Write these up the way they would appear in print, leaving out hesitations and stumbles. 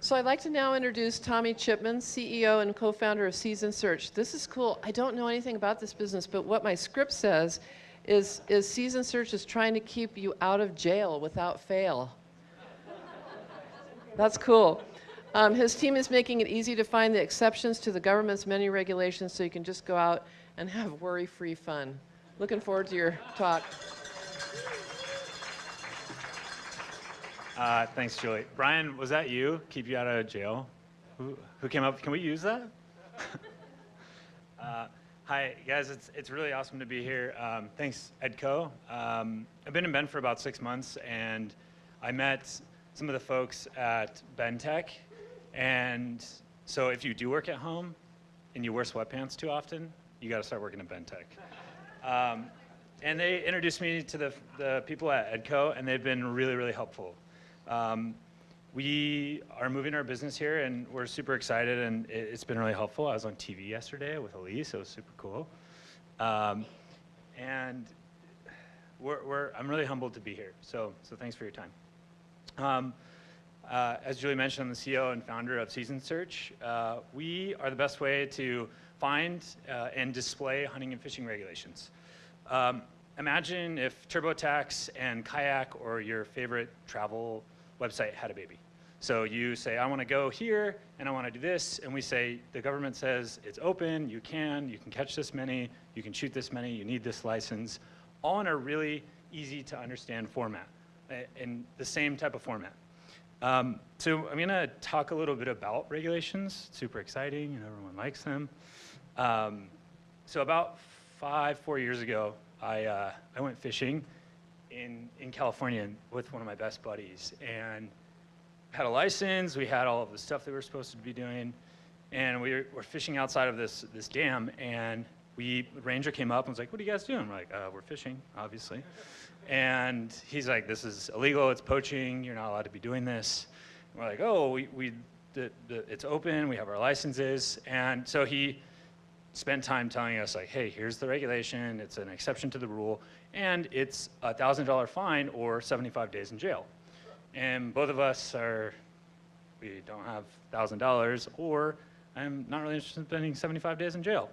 So I'd like to now introduce Tommy Chipman, CEO and co-founder of Season Search. This is cool. I don't know anything about this business, but what my script says is Season Search is trying to keep you out of jail without fail. That's cool. His team is making it easy to find the exceptions to the government's many regulations so you can just go out and have worry-free fun. Looking forward to your talk. Thanks, Julie. Brian, was that you? Keep you out of jail? Who came up? Can we use that? Hi, guys. It's really awesome to be here. Thanks, EDCO. I've been in Bend for about 6 months, and I met some of the folks at Bend Tech. And so if you do work at home and you wear sweatpants too often, you got to start working at Bend Tech. And they introduced me to the people at EDCO, and they've been really, really helpful. We are moving our business here, and we're super excited, and it's been really helpful. I was on TV yesterday with Elise. It was super cool. And I'm really humbled to be here. So thanks for your time. As Julie mentioned, I'm the CEO and founder of Season Search. We are the best way to find and display hunting and fishing regulations. Imagine if TurboTax and Kayak or your favorite travel website had a baby. So you say, I want to go here, and I want to do this, and we say, the government says it's open, you can catch this many, you can shoot this many, you need this license, all in a really easy to understand format, in the same type of format. So I'm going to talk a little bit about regulations. Super exciting, and everyone likes them. So about 4 years ago, I went fishing in California with one of my best buddies, and had a license. We had all of the stuff that we were supposed to be doing, and we were fishing outside of this dam, and the ranger came up and was like, "What are you guys doing?" We're like, "We're fishing, obviously." And he's like, "This is illegal. It's poaching. You're not allowed to be doing this." And we're like, "Oh, it's open. We have our licenses." And so he spent time telling us, like, "Hey, here's the regulation. It's an exception to the rule, and it's a $1,000 fine or 75 days in jail." And both of us we don't have $1,000, or I'm not really interested in spending 75 days in jail.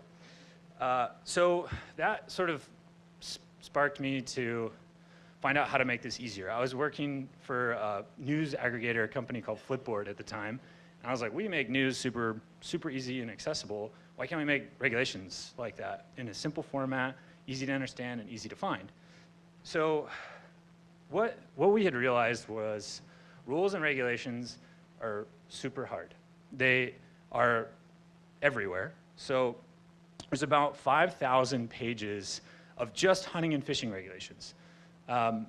So that sort of sparked me to find out how to make this easier. I was working for a news aggregator company called Flipboard at the time, and I was like, we make news super, super easy and accessible. Why can't we make regulations like that in a simple format, easy to understand and easy to find? So what we had realized was rules and regulations are super hard. They are everywhere. So there's about 5,000 pages of just hunting and fishing regulations. And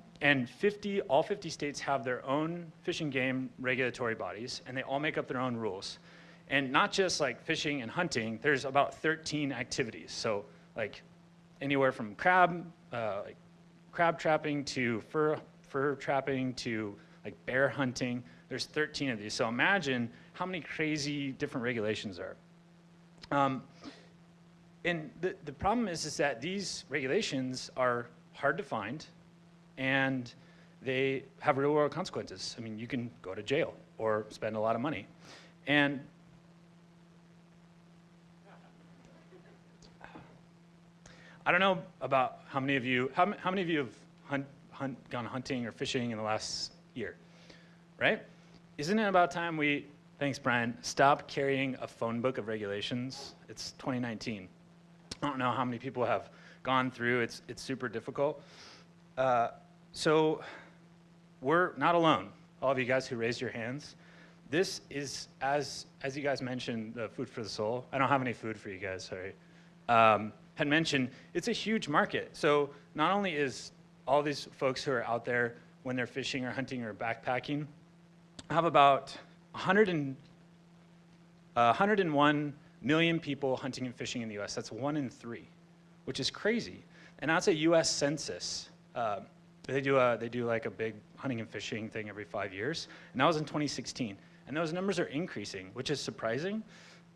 all 50 states have their own fish and game regulatory bodies, and they all make up their own rules. And not just like fishing and hunting, there's about 13 activities. So like anywhere from crab trapping to fur trapping to like bear hunting. There's 13 of these. So imagine how many crazy different regulations there are. And the problem is that these regulations are hard to find, and they have real world consequences. I mean, you can go to jail or spend a lot of money. And I don't know about how many of you have gone hunting or fishing in the last year, right? Isn't it about time thanks Brian, stop carrying a phone book of regulations? It's 2019. I don't know how many people have gone through. It's super difficult. So we're not alone. All of you guys who raised your hands. This is, as you guys mentioned, the food for the soul. I don't have any food for you guys, sorry. Had mentioned, it's a huge market. So not only is all these folks who are out there when they're fishing or hunting or backpacking, have about 101 million people hunting and fishing in the US. That's 1 in 3, which is crazy. And that's a US census. They do like a big hunting and fishing thing every 5 years. And that was in 2016. And those numbers are increasing, which is surprising.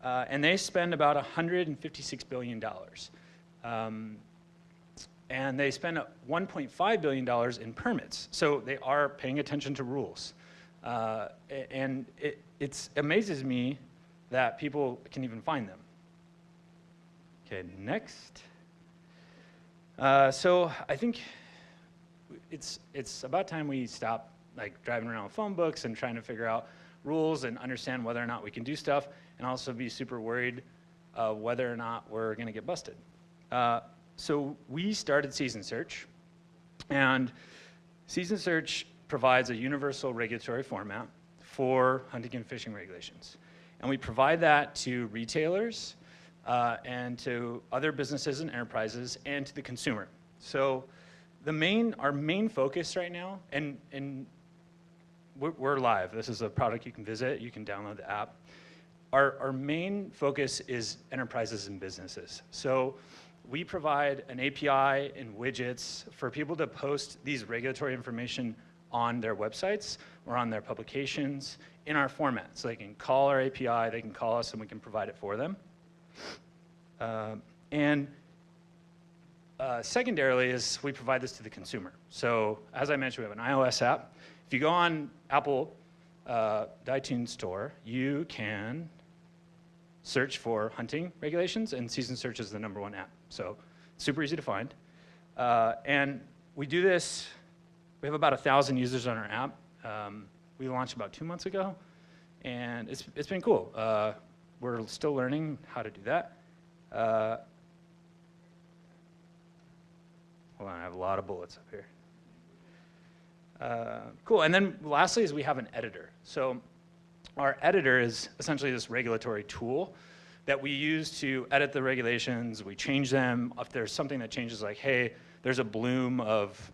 And they spend about $156 billion. And they spend $1.5 billion in permits. So they are paying attention to rules. And it amazes me that people can even find them. Okay, next. So I think it's about time we stop driving around with phone books and trying to figure out rules and understand whether or not we can do stuff, and also be super worried whether or not we're going to get busted. So we started Season Search, and Season Search provides a universal regulatory format for hunting and fishing regulations. And we provide that to retailers and to other businesses and enterprises and to the consumer. So our main focus right now, and we're live. This is a product you can visit. You can download the app. Our main focus is enterprises and businesses. So we provide an API and widgets for people to post these regulatory information on their websites or on their publications in our format. So they can call our API, they can call us, and we can provide it for them. Secondarily is we provide this to the consumer. So as I mentioned, we have an iOS app. If you go on Apple, the iTunes store, you can search for hunting regulations, and Season Search is the #1 app. So super easy to find. And we do this, we have about 1,000 users on our app. We launched about 2 months ago, and it's been cool. We're still learning how to do that. Hold on, I have a lot of bullets up here. Cool, and then lastly is we have an editor. So our editor is essentially this regulatory tool that we use to edit the regulations. We change them. If there's something that changes, like, hey, there's a bloom of,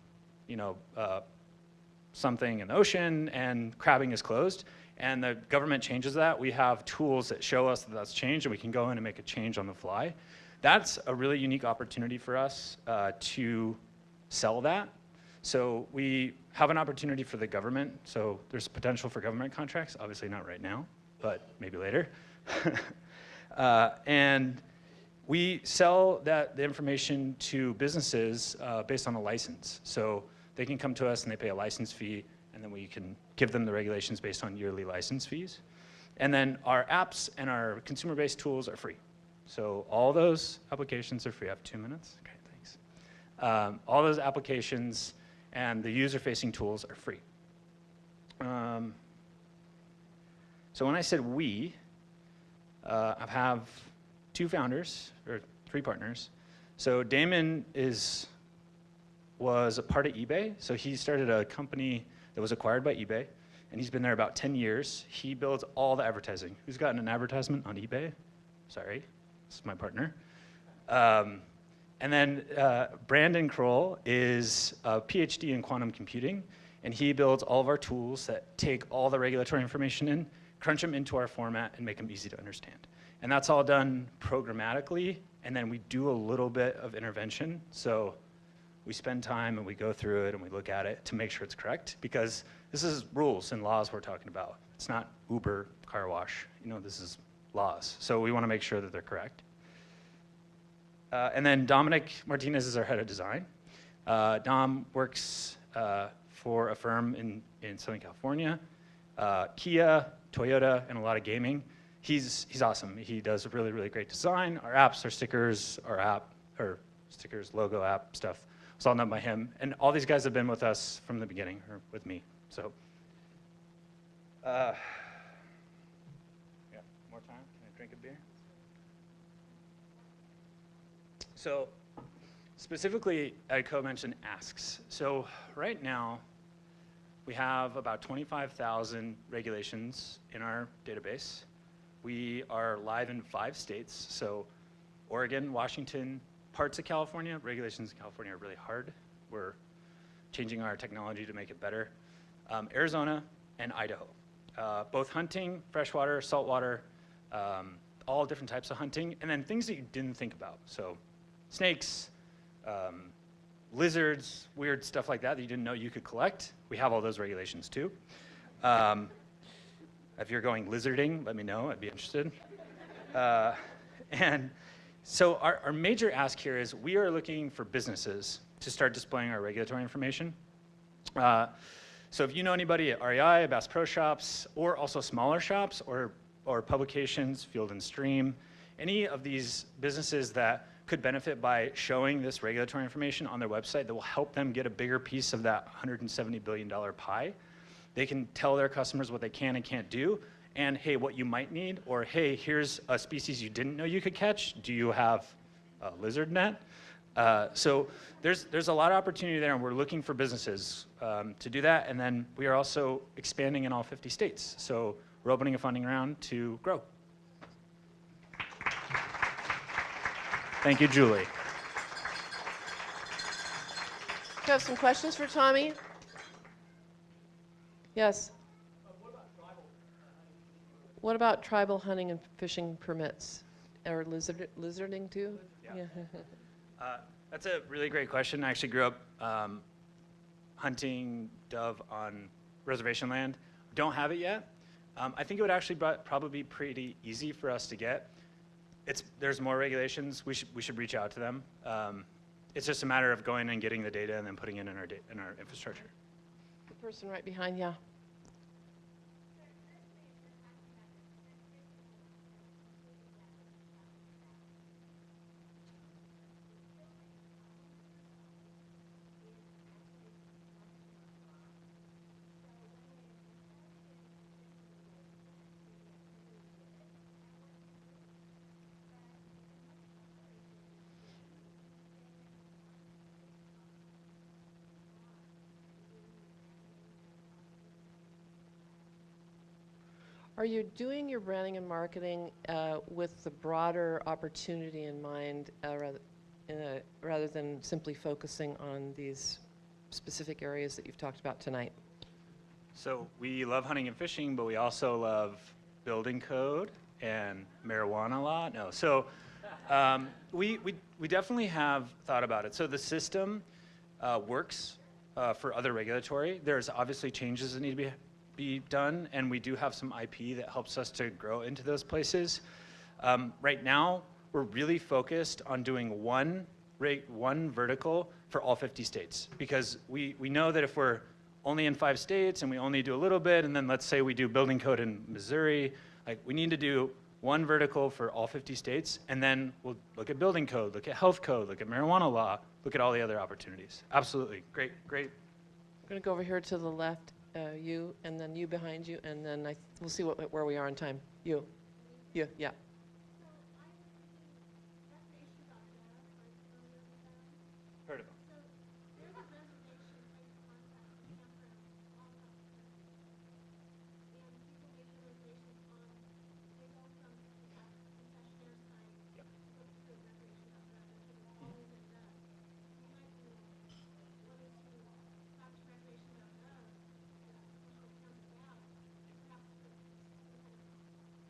something in the ocean and crabbing is closed, and the government changes that, we have tools that show us that that's changed, and we can go in and make a change on the fly. That's a really unique opportunity for us to sell that. So we have an opportunity for the government. So there's potential for government contracts, obviously not right now, but maybe later. And we sell the information to businesses based on a license. So they can come to us and they pay a license fee, and then we can give them the regulations based on yearly license fees. And then our apps and our consumer-based tools are free. So all those applications are free. I have 2 minutes? Okay, thanks. All those applications and the user-facing tools are free. So when I said we, I have 2 founders, or 3 partners. So Damon was a part of eBay. So he started a company that was acquired by eBay, and he's been there about 10 years. He builds all the advertising. Who's gotten an advertisement on eBay? Sorry, this is my partner. And then Brandon Kroll is a PhD in quantum computing, and he builds all of our tools that take all the regulatory information in, crunch them into our format, and make them easy to understand. And that's all done programmatically, and then we do a little bit of intervention. So we spend time and we go through it and we look at it to make sure it's correct, because this is rules and laws we're talking about. It's not Uber, car wash. This is laws. So we want to make sure that they're correct. And then Dominic Martinez is our head of design. Dom works for a firm in Southern California, Kia, Toyota, and a lot of gaming. He's awesome. He does a really, really great design. Our apps, our stickers, stickers, logo, app stuff. It's all done by him. And all these guys have been with us from the beginning, or with me. So, yeah, more time? Can I drink a beer? So, specifically, EDCO mentioned asks. So right now, we have about 25,000 regulations in our database. We are live in 5 states. So Oregon, Washington, parts of California. Regulations in California are really hard. We're changing our technology to make it better. Arizona and Idaho. Both hunting, freshwater, saltwater, all different types of hunting, and then things that you didn't think about. So snakes, lizards, weird stuff like that you didn't know you could collect. We have all those regulations too. If you're going lizarding, let me know. I'd be interested. And so our major ask here is we are looking for businesses to start displaying our regulatory information. So if you know anybody at REI, Bass Pro Shops, or also smaller shops or publications, Field and Stream, any of these businesses that could benefit by showing this regulatory information on their website that will help them get a bigger piece of that $170 billion pie. They can tell their customers what they can and can't do, and hey, what you might need, or hey, here's a species you didn't know you could catch. Do you have a lizard net? So there's a lot of opportunity there, and we're looking for businesses to do that. And then we are also expanding in all 50 states. So we're opening a funding round to grow. Thank you, Julie. Do you have some questions for Tommy? Yes. What about tribal hunting and fishing permits? Or lizarding too? Yeah. That's a really great question. I actually grew up hunting dove on reservation land. Don't have it yet. I think it would actually probably be pretty easy for us to get. There's more regulations. We should reach out to them. It's just a matter of going and getting the data and then putting it in our infrastructure. The person right behind, yeah. Are you doing your branding and marketing with the broader opportunity in mind rather than simply focusing on these specific areas that you've talked about tonight? So we love hunting and fishing, but we also love building code and marijuana law. No, so we definitely have thought about it. So the system works for other regulatory. There's obviously changes that need to be done, and we do have some IP that helps us to grow into those places. Right now, we're really focused on doing one vertical for all 50 states, because we know that if we're only in 5 states and we only do a little bit, and then let's say we do building code in Missouri, like we need to do one vertical for all 50 states, and then we'll look at building code, look at health code, look at marijuana law, look at all the other opportunities. Absolutely, great. I'm gonna go over here to the left. You, and then you behind you, and then we'll see where we are in time. You, yeah. Heard of them.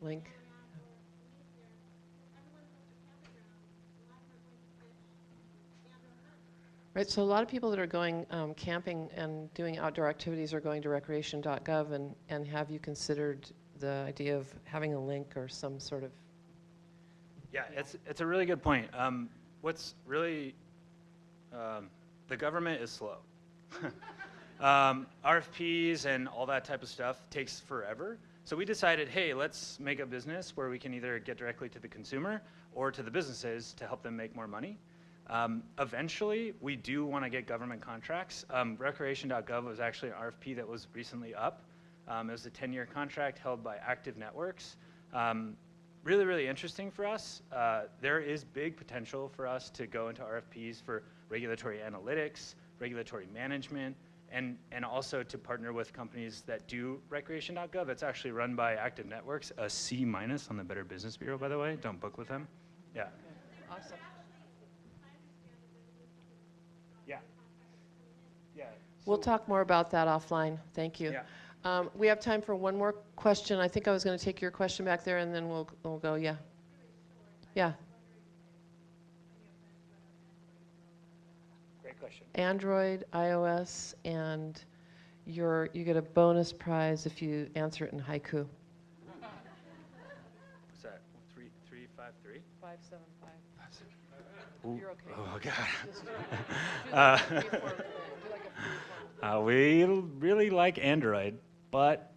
Link. Right, so a lot of people that are going camping and doing outdoor activities are going to recreation.gov, and have you considered the idea of having a link or some sort of... Yeah, it's a really good point. What's really, the government is slow. RFPs and all that type of stuff takes forever. So we decided, hey, let's make a business where we can either get directly to the consumer or to the businesses to help them make more money. Eventually, we do want to get government contracts. Recreation.gov was actually an RFP that was recently up. It was a 10-year contract held by Active Networks. Really, really interesting for us. There is big potential for us to go into RFPs for regulatory analytics, regulatory management, and also to partner with companies that do recreation.gov. It's actually run by Active Networks, a C- on the Better Business Bureau, by the way. Don't book with them. Yeah. Okay. Awesome. Yeah. Yeah. We'll talk more about that offline. Thank you. Yeah. We have time for one more question. I think I was going to take your question back there, and then we'll go. Yeah. Yeah. Great question. Android, iOS, and you get a bonus prize if you answer it in haiku. What's that? 353. 575. Ooh, You're okay. oh God. Just do like a free form thing. Do like a free form. We really like Android, but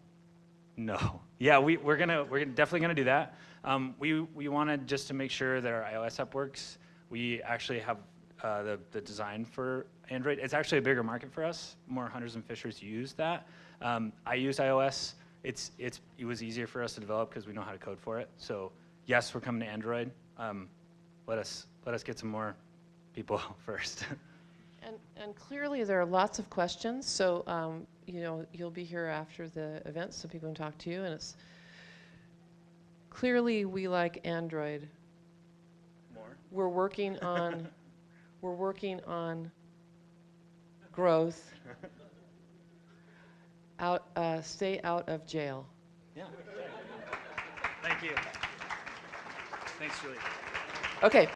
no. Yeah, we're definitely gonna do that. We wanted just to make sure that our iOS app works. We actually have the design for Android. It's actually a bigger market for us. More hunters and fishers use that. I use iOS. It was easier for us to develop because we know how to code for it. So yes, we're coming to Android. Let us get some more people first. And clearly there are lots of questions, so you know, you'll be here after the event so people can talk to you, and it's clearly we like Android. More? We're working on growth. Stay out of jail. Yeah. Thank you. Thanks, Julie. Okay.